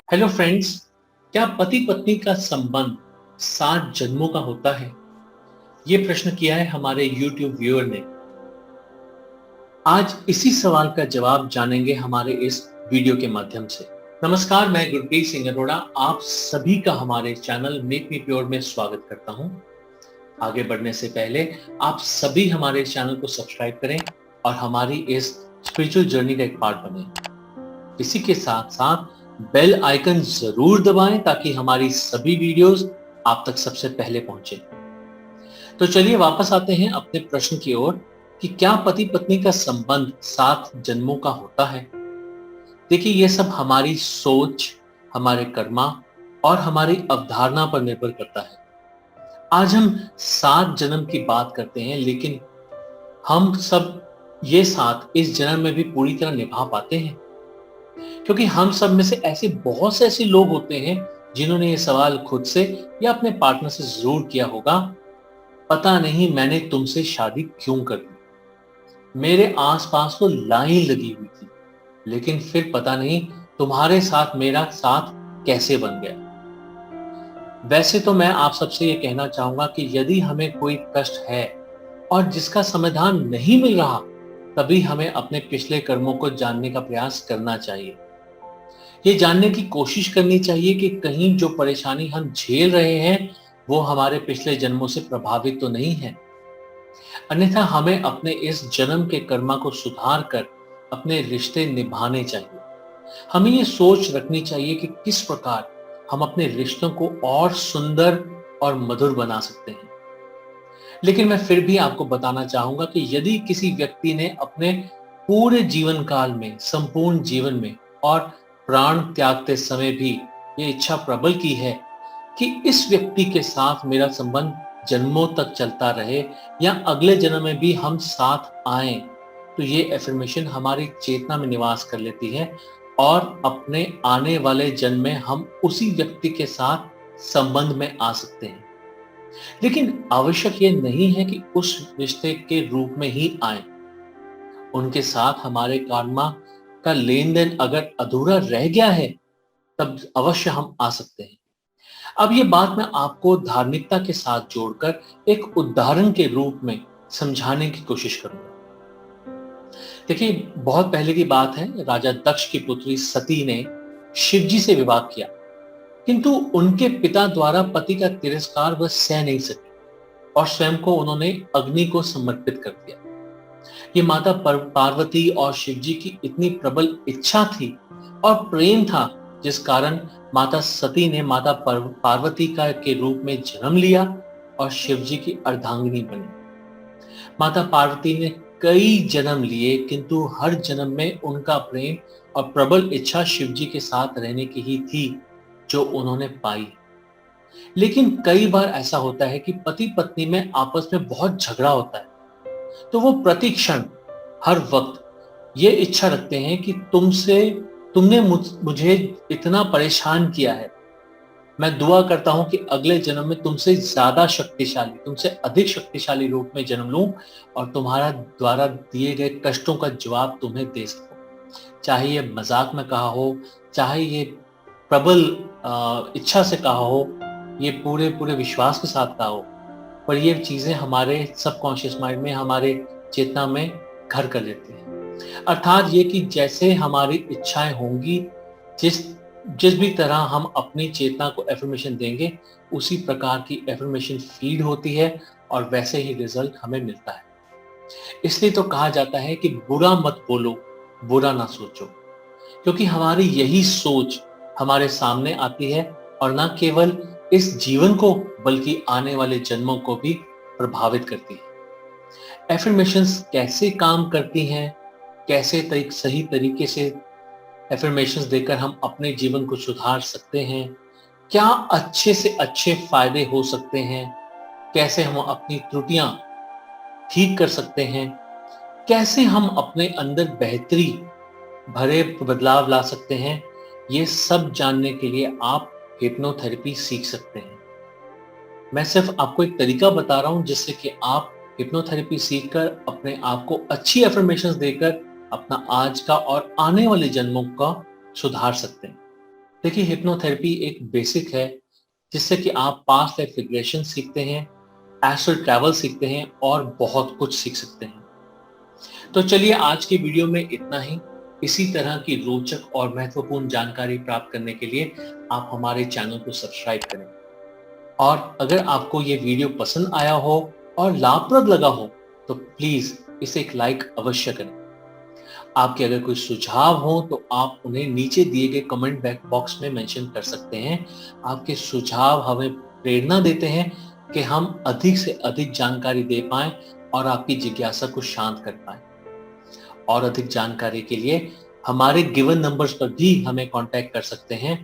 Hello friends. क्या पति पत्नी का संबंध 7 जन्मों का होता है? ये प्रश्न किया है हमारे YouTube व्यूअर ने। आज इसी सवाल का जवाब जानेंगे हमारे इस वीडियो के माध्यम से। नमस्कार, मैं गुरप्रीत सिंह अरोड़ा आप सभी का हमारे चैनल मेक मी प्योर में स्वागत करता हूं। आगे बढ़ने से पहले आप सभी हमारे चैनल को सब्सक्राइब करें और हमारी इस स्पिरिचुअल जर्नी का एक पार्ट बने। इसी के साथ साथ बेल आइकन जरूर दबाएं ताकि हमारी सभी वीडियोस आप तक सबसे पहले पहुंचे। तो चलिए वापस आते हैं अपने प्रश्न की ओर कि क्या पति पत्नी का संबंध 7 जन्मों का होता है? देखिए, यह सब हमारी सोच, हमारे कर्मा और हमारी अवधारणा पर निर्भर करता है। आज हम 7 जन्म की बात करते हैं, लेकिन हम सब ये साथ इस जन्म में भी पूरी तरह निभा पाते हैं? क्योंकि हम सब में से ऐसे लोग होते हैं जिन्होंने ये सवाल खुद से या अपने पार्टनर से जरूर किया होगा, पता नहीं मैंने तुमसे शादी क्यों कर ली। मेरे आसपास तो लाइन लगी हुई थी, लेकिन फिर पता नहीं तुम्हारे साथ मेरा साथ कैसे बन गया। वैसे तो मैं आप सबसे ये कहना चाहूंगा कि यदि हमें कोई कष्ट है और जिसका समाधान नहीं मिल रहा, तभी हमें अपने पिछले कर्मों को जानने का प्रयास करना चाहिए। ये जानने की कोशिश करनी चाहिए कि कहीं जो परेशानी हम झेल रहे हैं वो हमारे पिछले जन्मों से प्रभावित तो नहीं है। अन्यथा हमें अपने इस जन्म के कर्मा को सुधार कर अपने रिश्ते निभाने चाहिए। हमें ये सोच रखनी चाहिए कि किस प्रकार हम अपने रिश्तों को और सुंदर और मधुर बना सकते हैं। लेकिन मैं फिर भी आपको बताना चाहूंगा कि यदि किसी व्यक्ति ने अपने पूरे जीवन काल में, संपूर्ण जीवन में और प्राण त्यागते समय भी ये इच्छा प्रबल की है कि इस व्यक्ति के साथ मेरा संबंध जन्मों तक चलता रहे या अगले जन्म में भी हम साथ आएं, तो ये एफर्मेशन हमारी चेतना में निवास कर लेती है और अपने आने वाले जन्म में हम उसी व्यक्ति के साथ संबंध में आ सकते हैं। लेकिन आवश्यक ये नहीं है कि उस रिश्ते के रूप में ही आए। उनके साथ हमारे कर्मा का लेन देन अगर अधूरा रह गया है, तब अवश्य हम आ सकते हैं। अब ये बात मैं आपको धार्मिकता के साथ जोड़कर एक उदाहरण के रूप में समझाने की कोशिश करूंगा। देखिए, बहुत पहले की बात है, राजा दक्ष की पुत्री सती ने शिवजी से विवाह किया, किंतु उनके पिता द्वारा पति का तिरस्कार वह सह नहीं सकी और स्वयं को उन्होंने अग्नि को समर्पित कर दिया। ये माता पार्वती और शिवजी की इतनी प्रबल इच्छा थी और प्रेम था, जिस कारण माता सती ने माता पार्वती का के रूप में जन्म लिया और शिवजी की अर्धांगिनी बनी। माता पार्वती ने कई जन्म लिए, किंतु हर जन्म में उनका प्रेम और प्रबल इच्छा शिवजी के साथ रहने की ही थी, जो उन्होंने पाई। लेकिन कई बार ऐसा होता है कि पति पत्नी में आपस में बहुत झगड़ा होता है, तो वो प्रति क्षण, हर वक्त ये इच्छा रखते हैं कि तुमने मुझे इतना परेशान किया है, मैं दुआ करता हूं कि अगले जन्म में तुमसे ज्यादा शक्तिशाली, तुमसे अधिक शक्तिशाली रूप में जन्म लूं और तुम्हारा द्वारा दिए गए कष्टों का जवाब तुम्हें दे सकूं। चाहे ये मजाक में कहा हो, चाहे ये प्रबल इच्छा से कहा हो, ये पूरे पूरे विश्वास के साथ कहा हो, पर ये चीजें हमारे सबकॉन्शियस माइंड में, हमारे चेतना में घर कर लेती हैं। अर्थात ये कि जैसे हमारी इच्छाएं होंगी, जिस जिस भी तरह हम अपनी चेतना को एफर्मेशन देंगे, उसी प्रकार की एफर्मेशन फीड होती है और वैसे ही रिजल्ट हमें मिलता है। इसलिए तो कहा जाता है कि बुरा मत बोलो, बुरा ना सोचो, क्योंकि हमारी यही सोच हमारे सामने आती है और न केवल इस जीवन को बल्कि आने वाले जन्मों को भी प्रभावित करती है। एफर्मेशंस कैसे काम करती हैं, कैसे सही तरीके से एफर्मेशंस देकर हम अपने जीवन को सुधार सकते हैं, क्या अच्छे से अच्छे फायदे हो सकते हैं, कैसे हम अपनी त्रुटियां ठीक कर सकते हैं, कैसे हम अपने अंदर बेहतरी भरे बदलाव ला सकते हैं, ये सब जानने के लिए आप हिप्नोथेरेपी सीख सकते हैं। मैं सिर्फ आपको एक तरीका बता रहा हूं जिससे कि आप हिप्नोथेरेपी सीखकर अपने आप को अच्छी एफर्मेशंस देकर अपना आज का और आने वाले जन्मों का सुधार सकते हैं। देखिए, हिप्नोथेरेपी एक बेसिक है जिससे कि आप पास्ट लाइफ रिग्रेशन सीखते हैं, एस्ट्रल ट्रैवल सीखते हैं और बहुत कुछ सीख सकते हैं। तो चलिए, आज की वीडियो में इतना ही। इसी तरह की रोचक और महत्वपूर्ण जानकारी प्राप्त करने के लिए आप हमारे चैनल को सब्सक्राइब करें। और अगर आपको ये वीडियो पसंद आया हो और लाभप्रद लगा हो तो प्लीज इसे एक लाइक अवश्य करें। आपके अगर कोई सुझाव हो तो आप उन्हें नीचे दिए गए कमेंट बॉक्स में मेंशन कर सकते हैं। आपके सुझाव हमें प्रेरणा देते हैं कि हम अधिक से अधिक जानकारी दे पाएं और आपकी जिज्ञासा को शांत कर पाएं। और अधिक जानकारी के लिए हमारे गिवन नंबर्स पर भी हमें कांटेक्ट कर सकते हैं।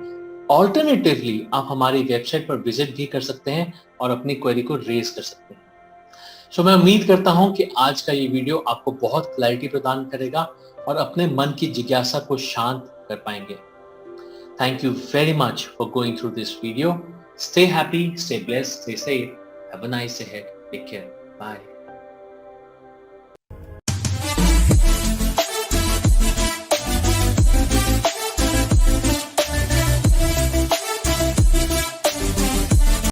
ऑल्टरनेटिवली आप हमारी वेबसाइट पर विजिट भी कर सकते हैं और अपनी क्वेरी को रेज कर सकते हैं। सो मैं उम्मीद करता हूं कि आज का ये वीडियो आपको बहुत क्लैरिटी प्रदान करेगा और अपने मन की जिज्ञासा को शांत कर पाएंगे। Thank you very much for going through this video. Stay happy, stay blessed, stay safe, have a nice day ahead, take care, bye.